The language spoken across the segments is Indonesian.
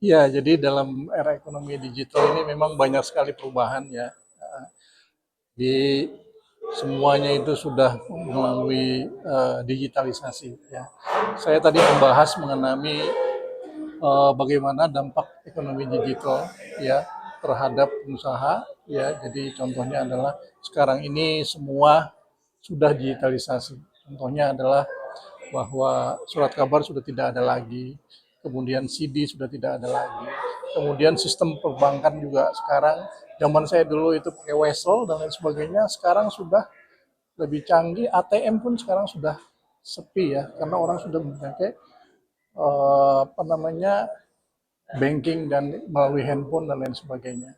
Ya, jadi dalam era ekonomi digital ini memang banyak sekali perubahan ya. Di semuanya itu sudah melalui digitalisasi ya. Saya tadi membahas mengenai bagaimana dampak ekonomi digital ya terhadap pengusaha ya. Jadi contohnya adalah sekarang ini semua sudah digitalisasi. Contohnya adalah bahwa surat kabar sudah tidak ada lagi, kemudian CD sudah tidak ada lagi, kemudian sistem perbankan juga sekarang, zaman saya dulu itu pakai wesel dan lain sebagainya, sekarang sudah lebih canggih, ATM pun sekarang sudah sepi ya, karena orang sudah memakai apa namanya banking dan melalui handphone dan lain sebagainya.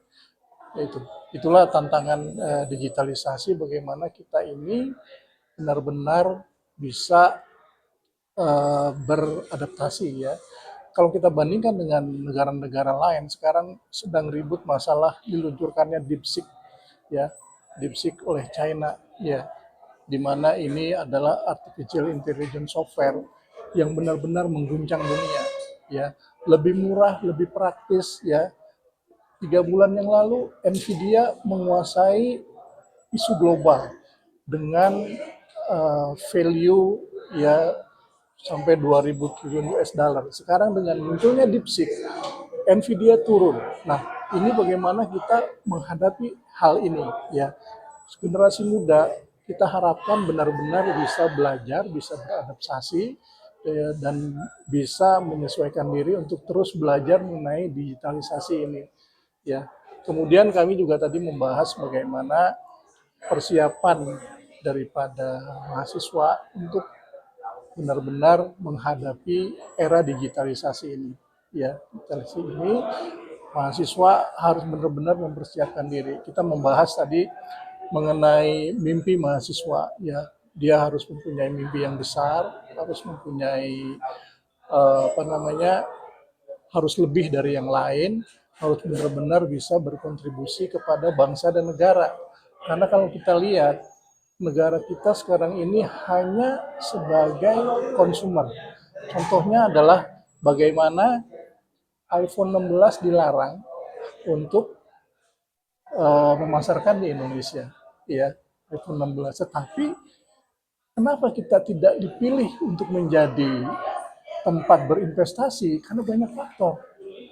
Itu itulah tantangan digitalisasi, bagaimana kita ini benar-benar bisa beradaptasi ya. Kalau kita bandingkan dengan negara-negara lain, sekarang sedang ribut masalah diluncurkannya DeepSeek ya, DeepSeek oleh China ya, di mana ini adalah artificial intelligence software yang benar-benar mengguncang dunia ya, lebih murah, lebih praktis ya. 3 bulan yang lalu Nvidia menguasai isu global dengan value ya sampai 2000 triliun US dollar. Sekarang dengan munculnya DeepSeek, Nvidia turun. Nah, ini bagaimana kita menghadapi hal ini ya. Generasi muda kita harapkan benar-benar bisa belajar, bisa beradaptasi ya, dan bisa menyesuaikan diri untuk terus belajar mengenai digitalisasi ini ya. Kemudian kami juga tadi membahas bagaimana persiapan daripada mahasiswa untuk benar-benar menghadapi era digitalisasi ini. Ya, digitalisasi ini mahasiswa harus benar-benar mempersiapkan diri. Kita membahas tadi mengenai mimpi mahasiswa, ya. Dia harus mempunyai mimpi yang besar, harus mempunyai apa namanya, harus lebih dari yang lain, harus benar-benar bisa berkontribusi kepada bangsa dan negara. Karena kalau kita lihat negara kita sekarang ini hanya sebagai konsumer. Contohnya adalah bagaimana iPhone 16 dilarang untuk memasarkan di Indonesia, ya, iPhone 16. Tetapi kenapa kita tidak dipilih untuk menjadi tempat berinvestasi? Karena banyak faktor,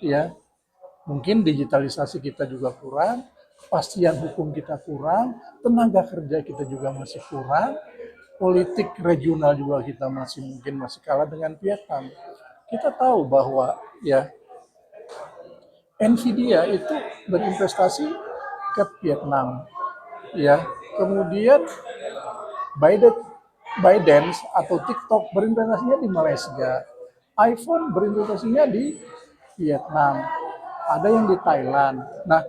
ya. Mungkin digitalisasi kita juga kurang, kepastian hukum kita kurang, tenaga kerja kita juga masih kurang, politik regional juga kita masih kalah dengan Vietnam. Kita tahu bahwa ya Nvidia itu berinvestasi ke Vietnam, ya. Kemudian ByteDance atau TikTok berinvestasinya di Malaysia, iPhone berinvestasinya di Vietnam, ada yang di Thailand. Nah,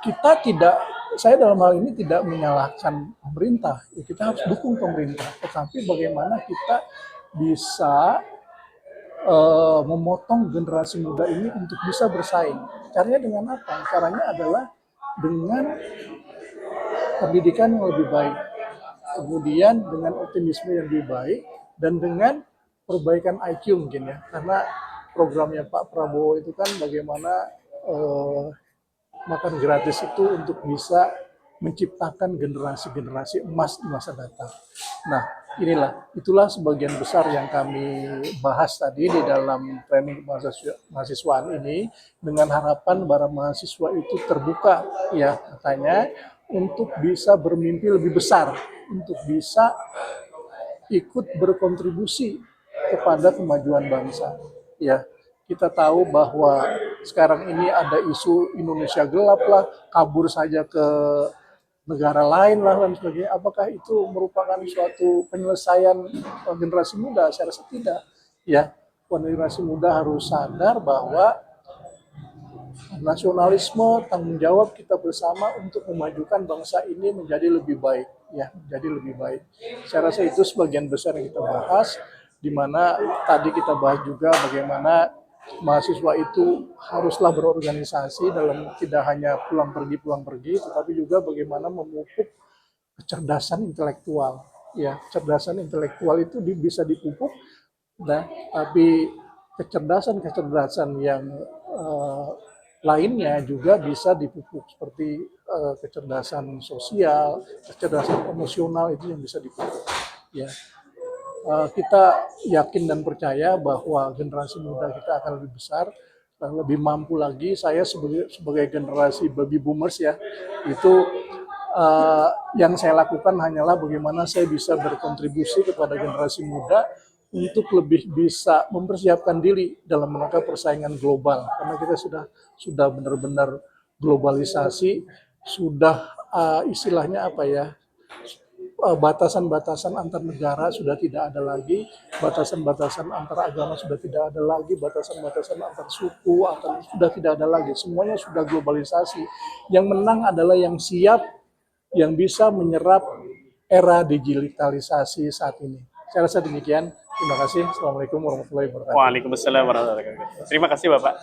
kita tidak, saya dalam hal ini tidak menyalahkan pemerintah, ya, kita harus dukung pemerintah, tetapi bagaimana kita bisa memotong generasi muda ini untuk bisa bersaing. Caranya dengan apa? Caranya adalah dengan pendidikan yang lebih baik, kemudian dengan optimisme yang lebih baik, dan dengan perbaikan IQ mungkin ya, karena programnya Pak Prabowo itu kan bagaimana makan gratis itu untuk bisa menciptakan generasi-generasi emas di masa datang. Nah, itulah sebagian besar yang kami bahas tadi di dalam training mahasiswaan ini, dengan harapan para mahasiswa itu terbuka ya katanya untuk bisa bermimpi lebih besar, untuk bisa ikut berkontribusi kepada kemajuan bangsa. Ya, kita tahu bahwa sekarang ini ada isu Indonesia gelap lah, kabur saja ke negara lain lah dan sebagainya. Apakah itu merupakan suatu penyelesaian generasi muda? Saya rasa tidak. Ya, generasi muda harus sadar bahwa nasionalisme, tanggung jawab kita bersama untuk memajukan bangsa ini menjadi lebih baik, ya, menjadi lebih baik. Saya rasa itu sebagian besar yang kita bahas, di mana tadi kita bahas juga bagaimana mahasiswa itu haruslah berorganisasi dalam tidak hanya pulang pergi, tetapi juga bagaimana memupuk kecerdasan intelektual. Ya, kecerdasan intelektual itu bisa dipupuk, nah, tapi kecerdasan yang eh, lainnya juga bisa dipupuk seperti kecerdasan sosial, kecerdasan emosional itu yang bisa dipupuk. Ya, kita yakin dan percaya bahwa generasi muda kita akan lebih besar dan lebih mampu lagi. Saya sebagai generasi baby boomers ya, itu yang saya lakukan hanyalah bagaimana saya bisa berkontribusi kepada generasi muda untuk lebih bisa mempersiapkan diri dalam rangka persaingan global, karena kita sudah benar-benar globalisasi, sudah istilahnya apa ya, batasan-batasan antar negara sudah tidak ada lagi, batasan-batasan antar agama sudah tidak ada lagi, batasan-batasan antar suku sudah tidak ada lagi. Semuanya sudah globalisasi. Yang menang adalah yang siap, yang bisa menyerap era digitalisasi saat ini. Saya rasa demikian. Terima kasih. Assalamualaikum warahmatullahi wabarakatuh. Waalaikumsalam warahmatullahi wabarakatuh. Terima kasih Bapak.